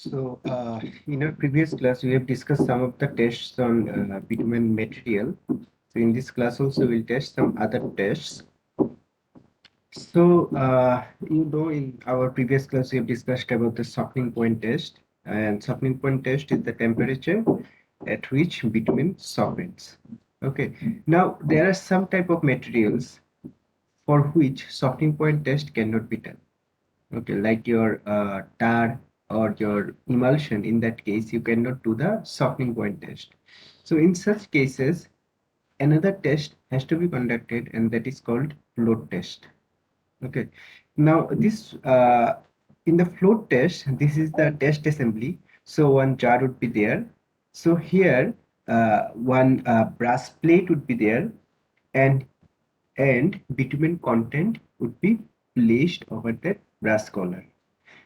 In our previous class, we have discussed some of the tests on bitumen material. So, in this class also, we'll test some other tests. In our previous class, we have discussed about the softening point test, and softening point test is the temperature at which bitumen softens. Okay. Now, there are some type of materials for which softening point test cannot be done. Okay, like your tar or your emulsion. In that case, you cannot do the softening point test. So in such cases, another test has to be conducted, and that is called float test. Okay, now this in the float test, this is the test assembly. So one jar would be there. So here one brass plate would be there, and bitumen content would be placed over that brass collar.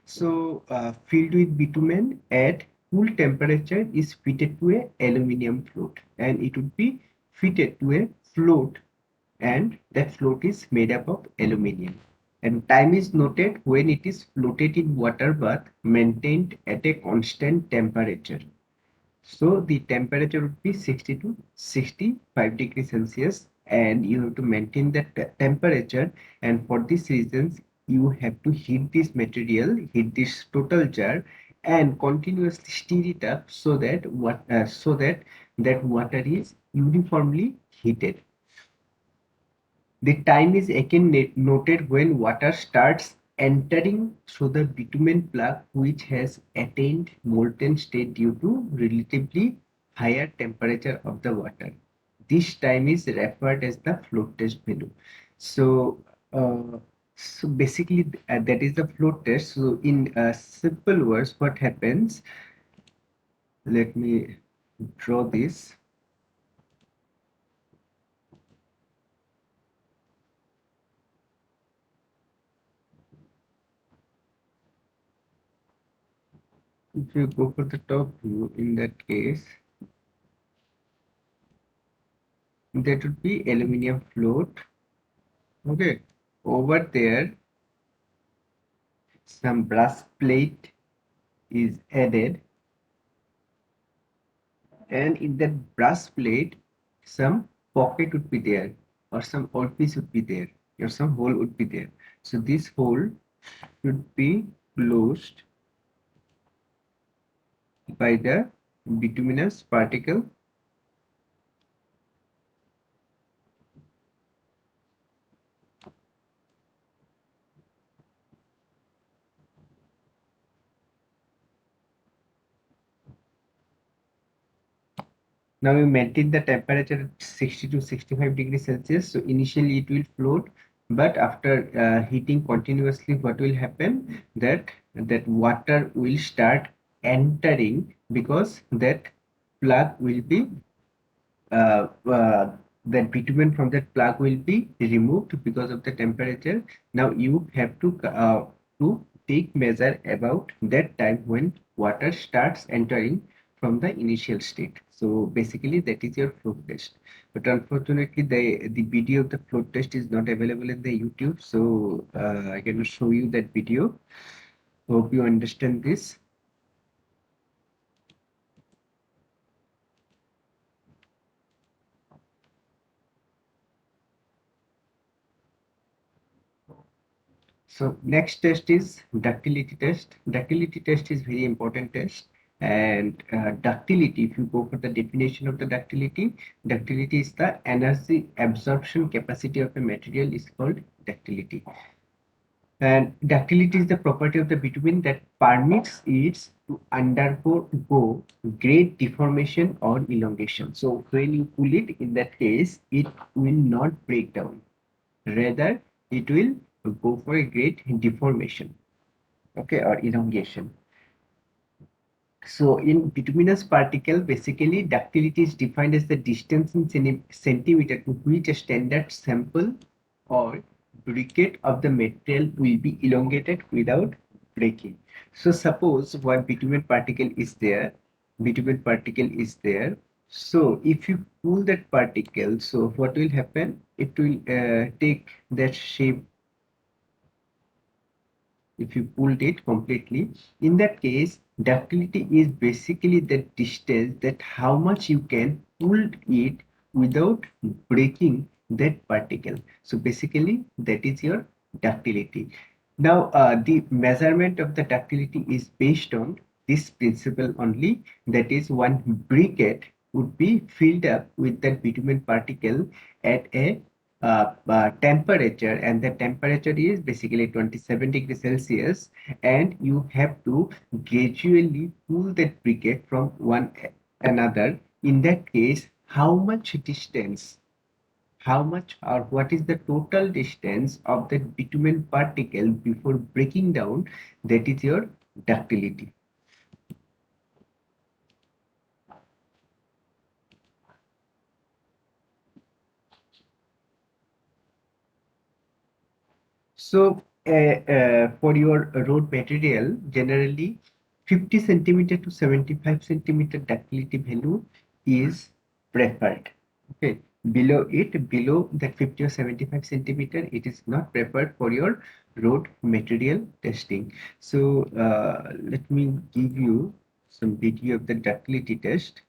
Filled with bitumen at cool temperature is fitted to a aluminium float, and it would be fitted to a float, and that float is made up of aluminium. And time is noted when it is floated in water bath maintained at a constant temperature. So the temperature would be 60 to 65 degrees Celsius, and you have to maintain that temperature. And for these reasons, you have to heat this material, heat this total jar, and continuously stir it up so that that water is uniformly heated. The time is again noted when water starts entering through the bitumen plug, which has attained molten state due to relatively higher temperature of the water. This time is referred as the float test value. So, basically, that is the float test. So, in simple words, what happens? Let me draw this. If you go for the top view, in that case, that would be aluminium float. Okay, over there some brass plate is added, and in that brass plate some pocket would be there, or some orifice would be there, or some hole would be there. So this hole should be closed by the bituminous particle. Now we maintain the temperature at 60 to 65 degrees Celsius. So initially it will float, but after heating continuously, what will happen? That water will start entering, because that plug will be that bitumen from that plug will be removed because of the temperature. Now you have to take measure about that time when water starts entering from the initial state. So basically that is your float test. But unfortunately the video of the float test is not available in the YouTube. So I cannot show you that video. Hope you understand this. So next test is ductility test. Ductility test is very important test. And ductility, if you go for the definition of the ductility is the energy absorption capacity of a material is called ductility. And ductility is the property of the bitumen that permits it to undergo great deformation or elongation. So when you pull it, in that case, it will not break down. Rather, it will go for a great deformation, okay, or elongation. So in bituminous particle, basically ductility is defined as the distance in centimeter to which a standard sample or briquette of the material will be elongated without breaking. So suppose one bitumen particle is there. So if you pull that particle, so what will happen? It will take that shape. if you pulled it completely, in that case, ductility is basically the distance that how much you can pull it without breaking that particle. So basically, that is your ductility. Now, the measurement of the ductility is based on this principle only. That is, one briquette would be filled up with that bitumen particle at a temperature, and the temperature is basically 27 degrees Celsius, and you have to gradually pull that briquette from one another. In that case, how much distance, how much or what is the total distance of the bitumen particle before breaking down, that is your ductility. So for your road material, generally 50 centimeter to 75 centimeter ductility value is preferred. Okay, below it, below that 50 or 75 centimeter, it is not preferred for your road material testing. So let me give you some video of the ductility test.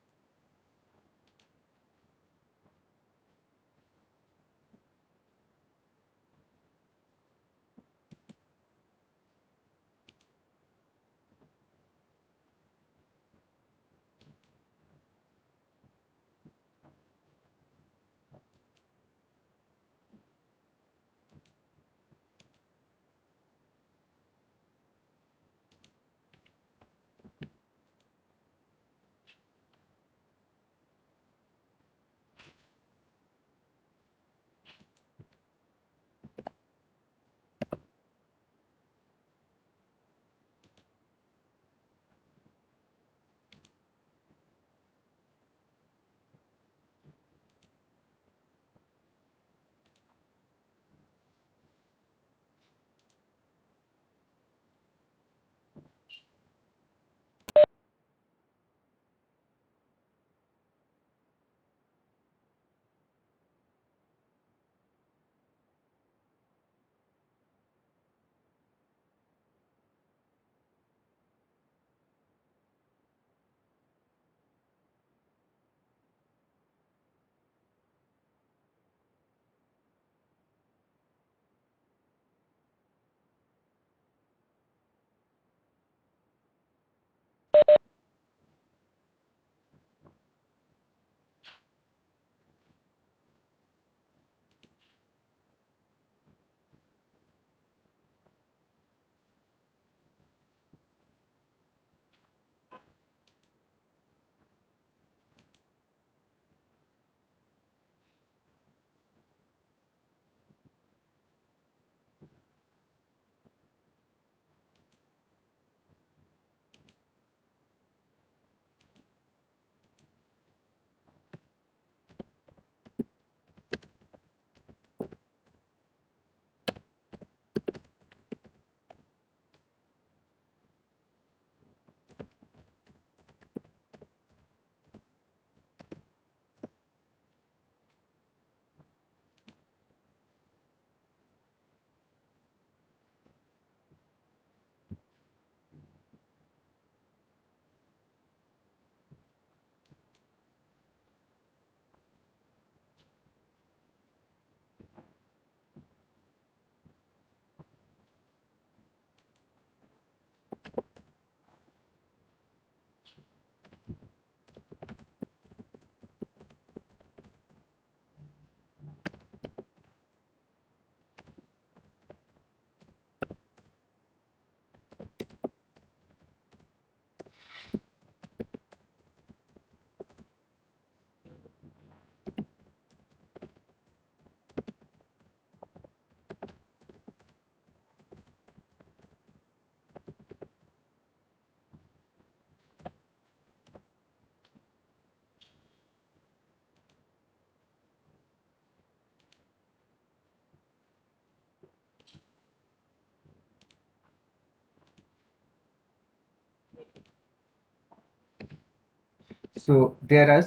So there are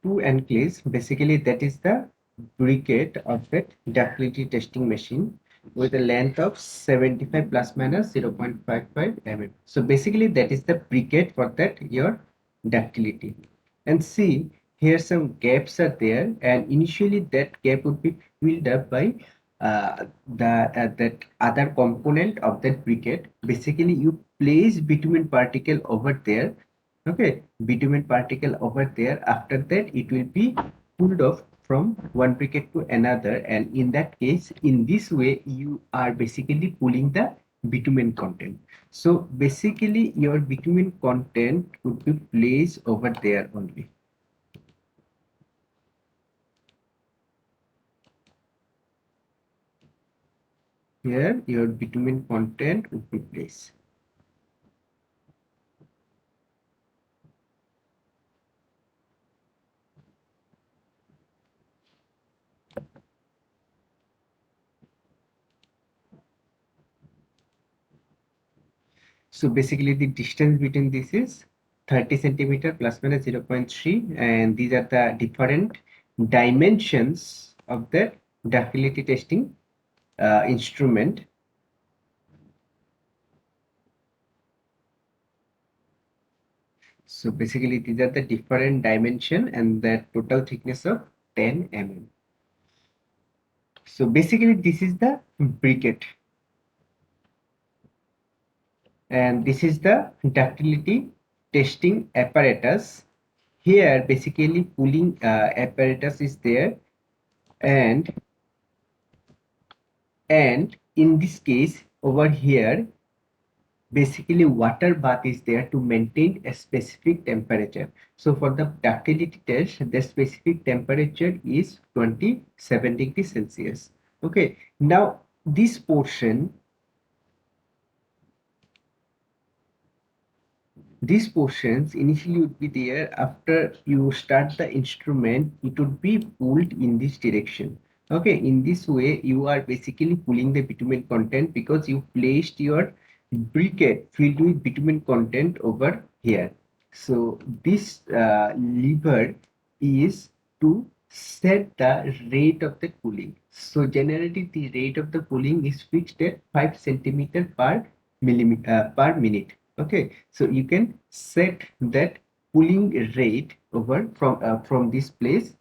two enclaves. Basically, that is the briquette of that ductility testing machine. with a length of 75 plus minus 0.55 mm. So basically that is the briquette for that your ductility. And see, here some gaps are there, and initially that gap would be filled up by that other component of that briquette. Basically you place bitumen particle over there. Okay, bitumen particle over there. After that it will be pulled off from one briquette to another, and in that case, in this way you are basically pulling the bitumen content. So basically your bitumen content would be placed over there only. Here your bitumen content would be placed. So basically the distance between this is 30 centimeter plus minus 0.3, and these are the different dimensions of the ductility testing instrument. So basically these are the different dimension and the total thickness of 10 mm. So basically this is the briquette, and this is the ductility testing apparatus. Here basically pulling apparatus is there, and in this case over here basically water bath is there to maintain a specific temperature. So for the ductility test, the specific temperature is 27 degrees Celsius. Okay, now this portion, these portions initially would be there. After you start the instrument, it would be pulled in this direction. Okay, in this way you are basically pulling the bitumen content because you placed your briquette filled with bitumen content over here. So this lever is to set the rate of the cooling. So generally the rate of the cooling is fixed at 5 centimeter per millimeter per minute. Okay, so you can set that cooling rate over from this place.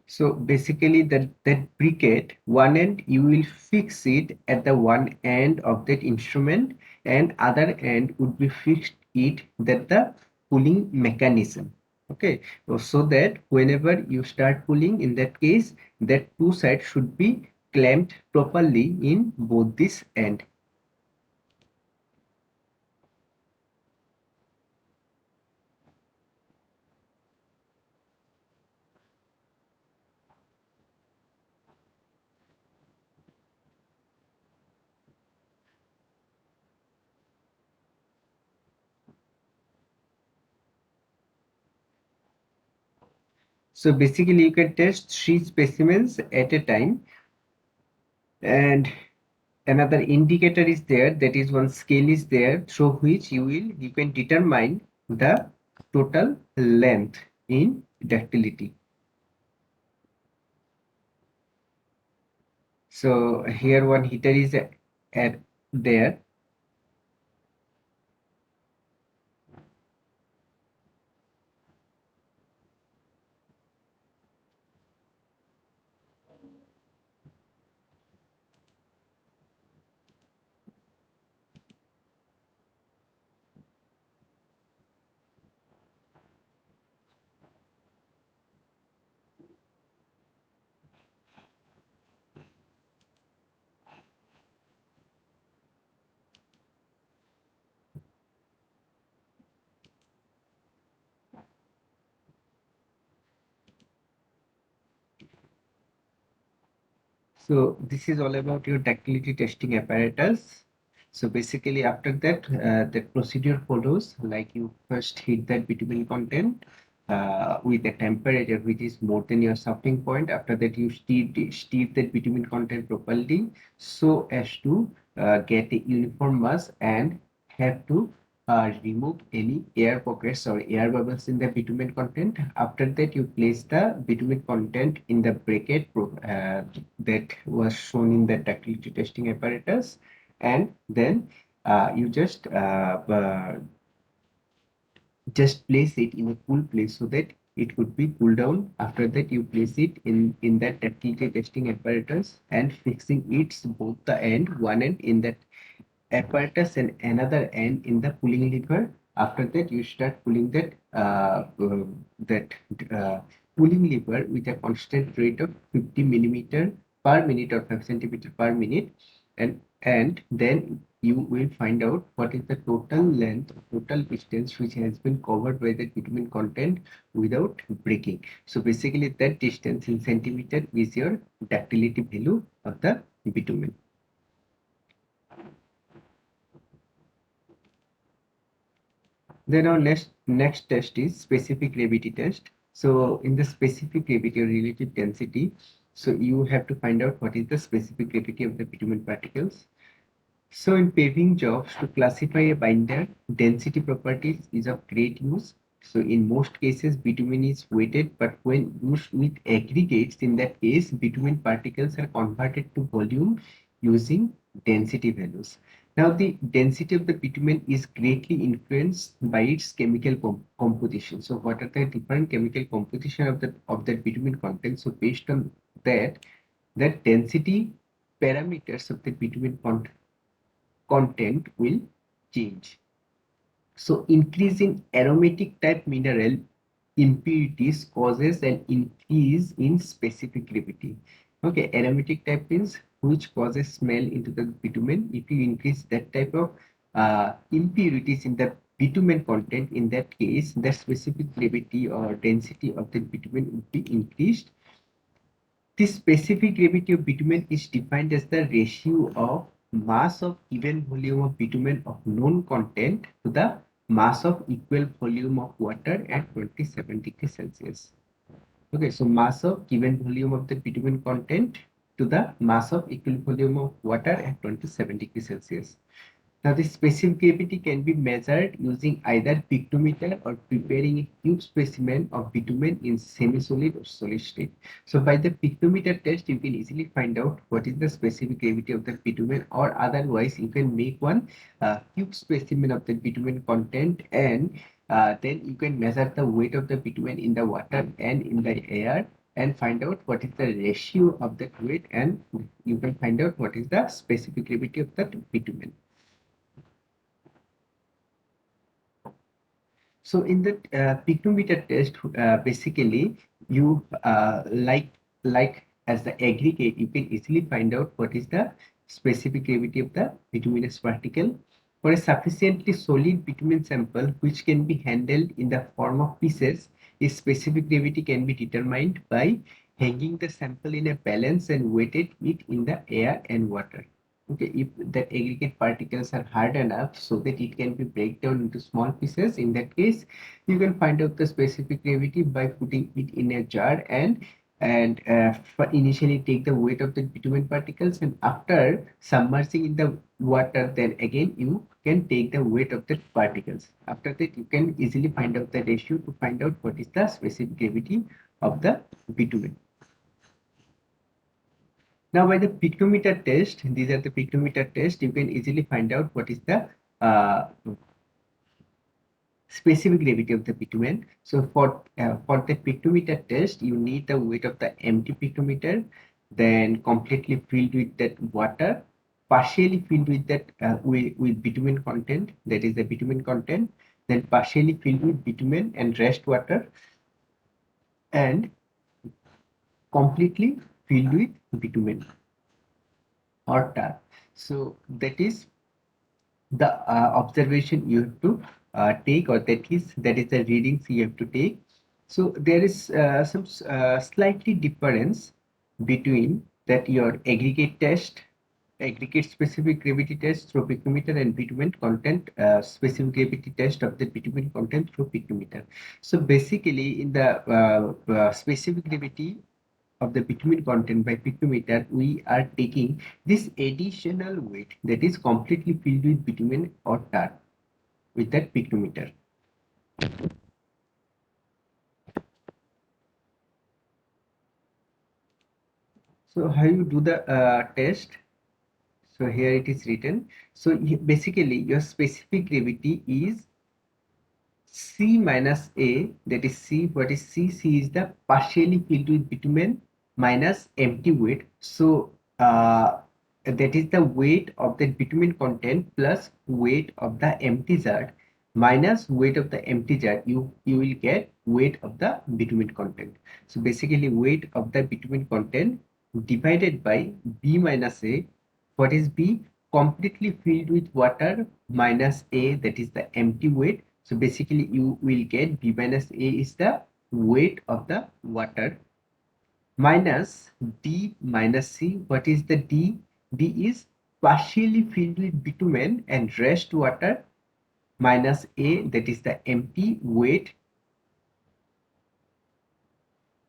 So basically that briquette, one end you will fix it at the one end of that instrument, and other end would be fixed it that the pulling mechanism. Okay, so that whenever you start pulling, in that case that two sides should be clamped properly in both this end. So basically you can test 3 specimens at a time, and another indicator is there, that is one scale is there through which you can determine the total length in ductility. So here one heater is at there. So this is all about your ductility testing apparatus. So basically after that, the procedure follows, like you first heat that bitumen content with a temperature which is more than your softening point. After that, you steep that bitumen content properly so as to get a uniform mass and have to remove any air pockets or air bubbles in the bitumen content. After that, you place the bitumen content in the bracket that was shown in the ductility testing apparatus, and then you just place it in a cool place so that it could be cooled down. After that, you place it in that ductility testing apparatus and fixing its both the end, one end in that apparatus and another end in the pulling lever. After that, you start pulling that uh, pulling lever with a constant rate of 50 millimeter per minute or 5 centimeter per minute, and then you will find out what is the total length, total distance which has been covered by the bitumen content without breaking. So basically, that distance in centimeter is your ductility value of the bitumen. Then our next test is specific gravity test. So in the specific gravity or relative density, so you have to find out what is the specific gravity of the bitumen particles. So in paving jobs, to classify a binder, density properties is of great use. So in most cases, bitumen is weighted, but when used with aggregates, in that case, bitumen particles are converted to volume using density values. Now, the density of the bitumen is greatly influenced by its chemical composition. So, what are the different chemical composition of that bitumen content? So, based on that, that density parameters of the bitumen content will change. So increase in aromatic type mineral impurities causes an increase in specific gravity. Okay, aromatic type means which causes smell into the bitumen. If you increase that type of impurities in the bitumen content, in that case, the specific gravity or density of the bitumen would be increased. The specific gravity of bitumen is defined as the ratio of mass of given volume of bitumen of known content to the mass of equal volume of water at 27 degrees Celsius. Okay, so mass of given volume of the bitumen content to the mass of equal volume of water at 27 degrees Celsius. Now, the specific gravity can be measured using either pictometer or preparing a cube specimen of bitumen in semi-solid or solid state. So, by the pictometer test, you can easily find out what is the specific gravity of the bitumen, or otherwise, you can make one cube specimen of the bitumen content, and then you can measure the weight of the bitumen in the water and in the air and find out what is the ratio of that weight, and you can find out what is the specific gravity of that bitumen. So in the pictometer test, basically you like as the aggregate, you can easily find out what is the specific gravity of the bituminous particle. For a sufficiently solid bitumen sample, which can be handled in the form of pieces, its specific gravity can be determined by hanging the sample in a balance and weighted it in the air and water. Okay, if the aggregate particles are hard enough so that it can be break down into small pieces, in that case, you can find out the specific gravity by putting it in a jar and initially take the weight of the bitumen particles, and after submerging in the water, then again you can take the weight of the particles. After that, you can easily find out the ratio to find out what is the specific gravity of the bitumen. Now, by the pictometer test, these are the pictometer test, you can easily find out what is the uh, specific gravity of the bitumen. So, for the pictometer test, you need the weight of the empty pictometer, then completely filled with that water, partially filled with that with bitumen content, that is the bitumen content, then partially filled with bitumen and rest water, and completely filled with bitumen or tar. So that is the observation you have to take, or that is the readings you have to take. So there is some slightly difference between that your aggregate specific gravity test through pictometer, and bitumen content specific gravity test of the bitumen content through pictometer. So basically, in the specific gravity of the bitumen content by pictometer, we are taking this additional weight that is completely filled with bitumen or tar with that pictometer. So how you do the test? So here it is written. So basically your specific gravity is C minus A, that is C. What is C? C is the partially filled with bitumen minus empty weight. So that is the weight of the bitumen content plus weight of the empty jar minus weight of the empty jar. You will get weight of the bitumen content. So basically weight of the bitumen content divided by B minus A. What is B? Completely filled with water minus A, that is the empty weight. So basically you will get B minus A is the weight of the water minus D minus C. What is the D? D is partially filled with bitumen and rest water minus A, that is the empty weight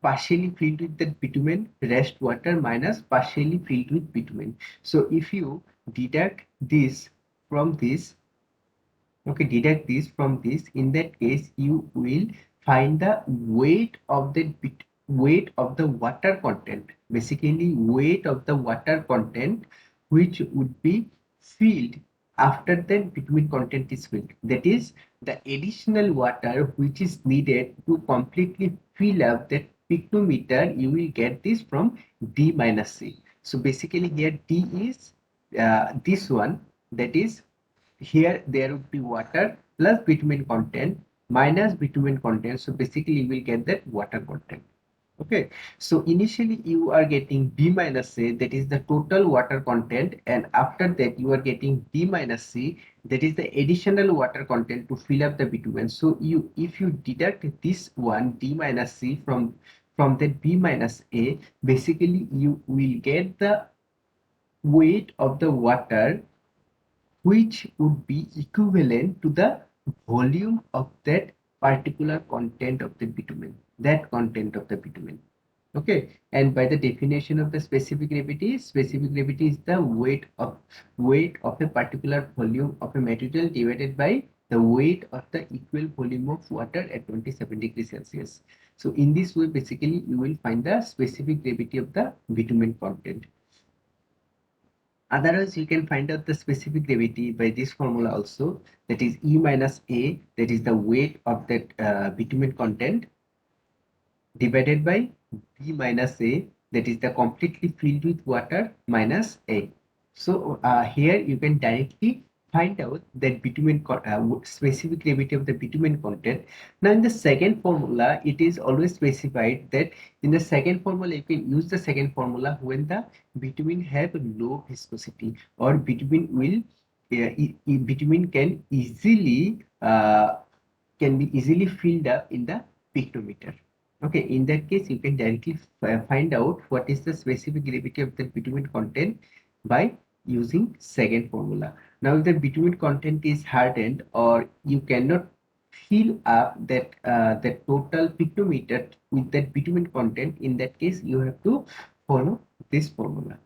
partially filled with the bitumen, rest water minus partially filled with bitumen. So if you deduct this from this, okay, deduct this from this, in that case you will find the weight of the weight of the water content, basically weight of the water content which would be filled after the bitumen content is filled, that is the additional water which is needed to completely fill up that pictometer. You will get this from D minus C. So basically here D is this one, that is here there would be water plus bitumen content minus bitumen content. So basically you will get that water content. Okay, so initially you are getting B minus C, that is the total water content, and after that you are getting D minus C, that is the additional water content to fill up the bitumen. So you, if you deduct this one D minus C from that B minus A, basically you will get the weight of the water which would be equivalent to the volume of that particular content of the bitumen, that content of the bitumen. Okay, and by the definition of the specific gravity is the weight of a particular volume of a material divided by the weight of the equal volume of water at 27 degrees Celsius. So in this way, basically you will find the specific gravity of the bitumen content. Otherwise, you can find out the specific gravity by this formula also, that is E minus A, that is the weight of that bitumen content, divided by B minus A, that is the completely filled with water minus A. So here you can directly find out that specific gravity of the bitumen content. Now in the second formula, it is always specified that in the second formula, you can use the second formula when the bitumen have low viscosity, or bitumen can be easily filled up in the pictometer. Okay, in that case, you can directly find out what is the specific gravity of the bitumen content by using second formula. Now, if the bitumen content is hardened, or you cannot fill up that total pictometer with that bitumen content, in that case, you have to follow this formula.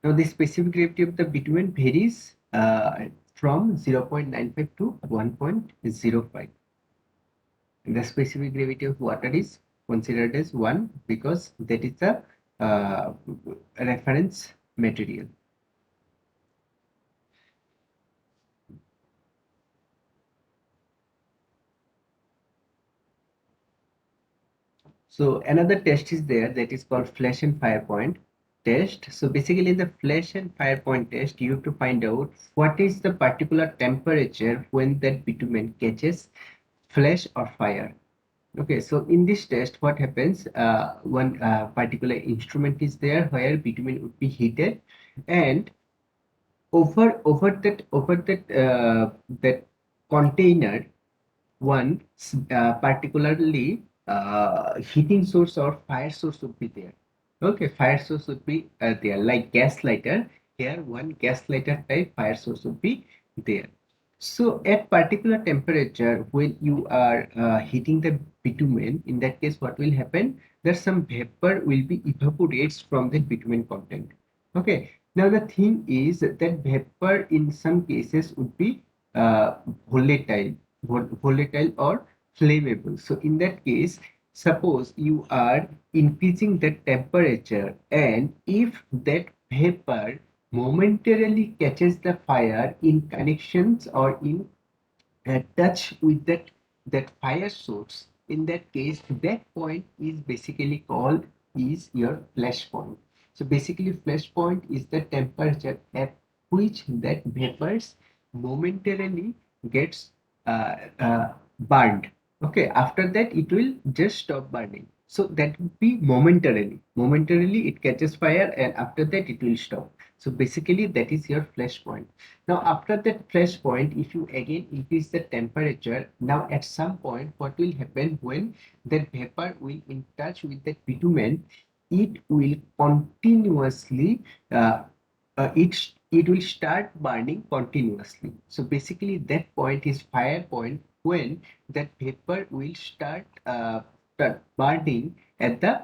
Now, the specific gravity of the bitumen varies from 0.95 to 1.05. The specific gravity of water is considered as 1 because that is the reference material. So another test is there, that is called flash and fire point test. So basically in the flash and fire point test, you have to find out what is the particular temperature when that bitumen catches flash or fire. Okay, so in this test, what happens? One particular instrument is there where bitumen would be heated, and over that container, one particularly heating source or fire source would be there. Okay, fire source would be there, like gas lighter. Here, one gas lighter type fire source would be there. So, at particular temperature, when you are heating the bitumen, in that case, what will happen? That some vapor will be evaporates from the bitumen content. Okay. Now the thing is that vapor in some cases would be uh, volatile, volatile or flammable. So in that case, suppose you are increasing the temperature, and if that vapor momentarily catches the fire in connections or in touch with that fire source, in that case that point is basically called is your flash point. So basically flash point is the temperature at which that vapors momentarily gets burned. Okay, after that it will just stop burning. So that would be momentarily it catches fire, and after that it will stop. So basically that is your flash point. Now, after that flash point, if you again increase the temperature, now at some point, what will happen when that vapor will in touch with the bitumen, it will continuously, uh, it will start burning continuously. So basically, that point is fire point when that vapor will start burning at the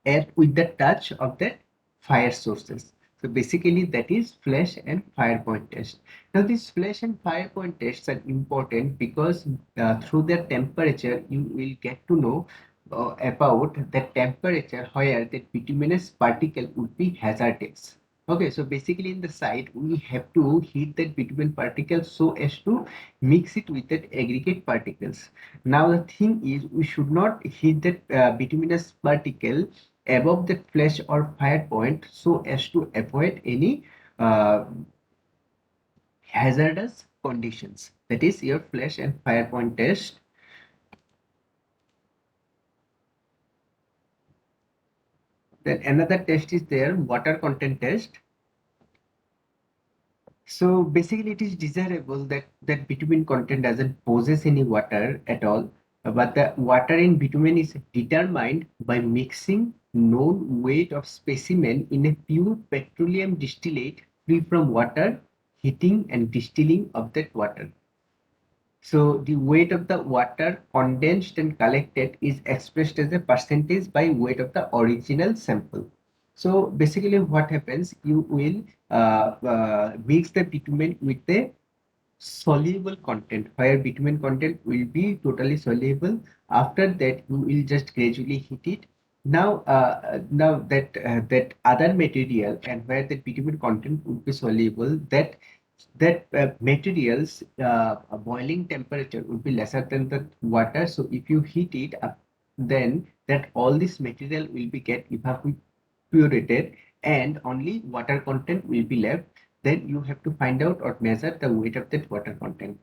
air with the touch of the fire sources. So basically that is flash and fire point test. Now these flash and fire point tests are important because through their temperature you will get to know about the temperature where the bituminous particle would be hazardous. Okay, so basically in the site we have to heat that bitumen particle so as to mix it with that aggregate particles. Now the thing is we should not heat that bituminous particle above the flash or fire point so as to avoid any uh, hazardous conditions. That is your flash and fire point test. Then another test is there, water content test. So basically it is desirable that bitumen content doesn't possess any water at all, but the water in bitumen is determined by mixing known weight of specimen in a pure petroleum distillate free from water, heating and distilling of that water. So the weight of the water condensed and collected is expressed as a percentage by weight of the original sample. So basically what happens, you will mix the bitumen with the soluble content, where bitumen content will be totally soluble. After that you will just gradually heat it. Now that other material, and where the bitumen content would be soluble, that materials boiling temperature would be lesser than the water. So if you heat it up, then that all this material will be get evaporated and only water content will be left. Then you have to find out or measure the weight of that water content.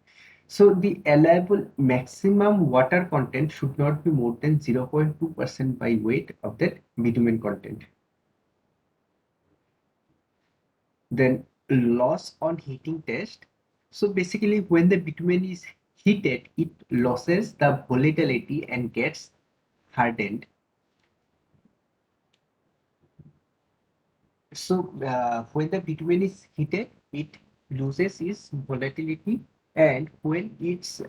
So the allowable maximum water content should not be more than 0.2% by weight of that bitumen content. Then loss on heating test. So basically when the bitumen is heated, it loses the volatility and gets hardened. So when the bitumen is heated, it loses its volatility, and when it's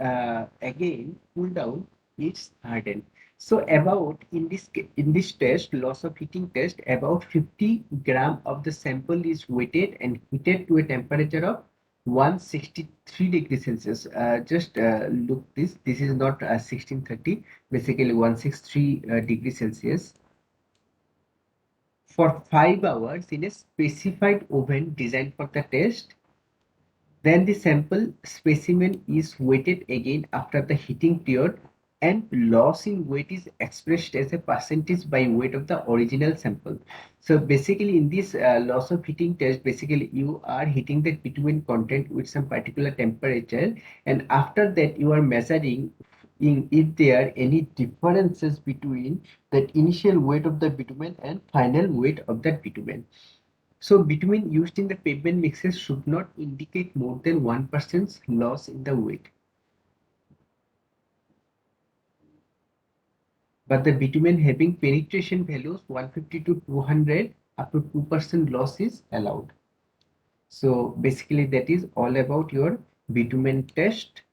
again cooled down, it's hardened. So about in this test, loss of heating test, about 50 gram of the sample is weighted and heated to a temperature of 163 degrees Celsius. Just look this. This is not 1630. Basically 163 degrees Celsius for 5 hours in a specified oven designed for the test. Then the sample specimen is weighted again after the heating period, and loss in weight is expressed as a percentage by weight of the original sample. So basically in this loss of heating test, basically you are heating the bitumen content with some particular temperature, and after that you are measuring in if there any differences between that initial weight of the bitumen and final weight of that bitumen. So bitumen used in the pavement mixes should not indicate more than 1% loss in the weight. but the bitumen having penetration values 150 to 200 up to 2% loss is allowed. So basically that is all about your bitumen test.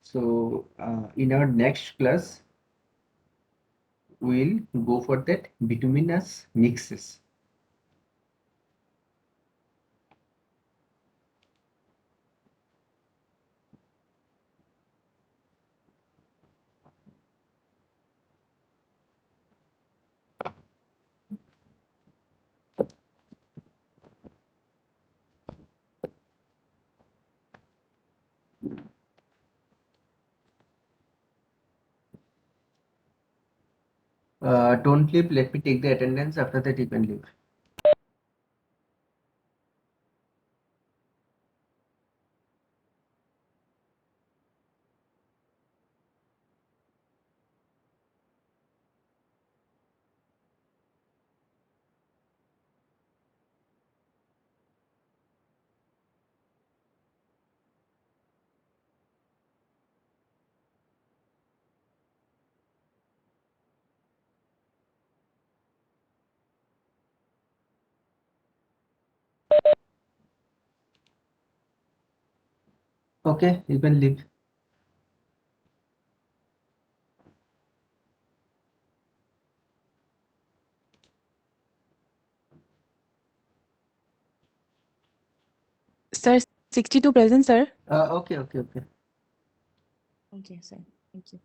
So in our next class, we'll go for that bituminous mixes. Don't leave, let me take the attendance, after that you can leave. Okay, you can leave. Sir, 62 present, sir. Okay. Okay, sir. Thank you.